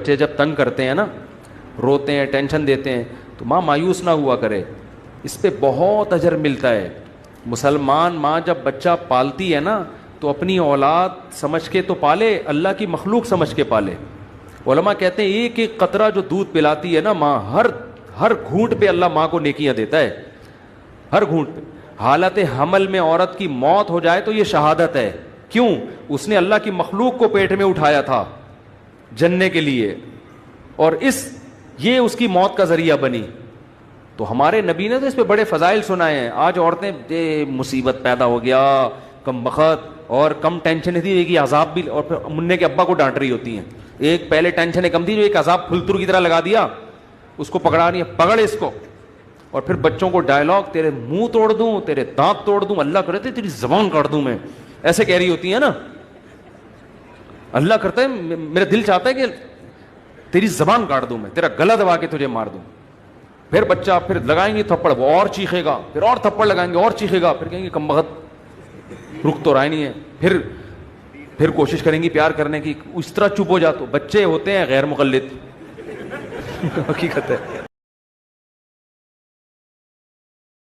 بچے جب تنگ کرتے ہیں نا, روتے ہیں, ٹینشن دیتے ہیں, تو ماں مایوس نہ ہوا کرے, اس پہ بہت اجر ملتا ہے. مسلمان ماں جب بچہ پالتی ہے نا تو اپنی اولاد سمجھ کے تو پالے, اللہ کی مخلوق سمجھ کے پالے. علماء کہتے ہیں ایک ایک قطرہ جو دودھ پلاتی ہے نا ماں, ہر گھونٹ پہ اللہ ماں کو نیکیاں دیتا ہے, ہر گھونٹ پہ. حالت حمل میں عورت کی موت ہو جائے تو یہ شہادت ہے. کیوں؟ اس نے اللہ کی مخلوق کو پیٹ میں اٹھایا تھا جننے کے لیے, اور یہ اس کی موت کا ذریعہ بنی. تو ہمارے نبی نے تو اس پہ بڑے فضائل سنائے ہیں. آج عورتیں مصیبت پیدا ہو گیا, کم بخت اور کم ٹینشن تھی, ایک عذاب بھی, اور پھر منع کے ابا کو ڈانٹ رہی ہوتی ہیں. ایک پہلے ٹینشن کم تھی, جو ایک عذاب پھلتر کی طرح لگا دیا, اس کو پکڑا نہیں ہے, پکڑ اس کو. اور پھر بچوں کو ڈائلاگ, تیرے منہ توڑ دوں, تیرے دانت توڑ دوں, اللہ کرے تیری زبان کاٹ دوں میں, ایسے کہہ رہی ہوتی ہیں نا. اللہ کرتا ہے, میرا دل چاہتا ہے کہ تیری زبان کاٹ دوں میں, تیرا گلا دبا کے تجھے مار دوں. پھر بچہ پھر لگائیں گے تھپڑ, وہ اور چیخے گا, پھر اور تھپڑ لگائیں گے اور چیخے گا, پھر کہیں گے کم بخت رک تو رہا نہیں ہے. پھر کوشش کریں گی پیار کرنے کی, اس طرح چپ ہو جا. تو بچے ہوتے ہیں غیر مقلد, حقیقت ہے.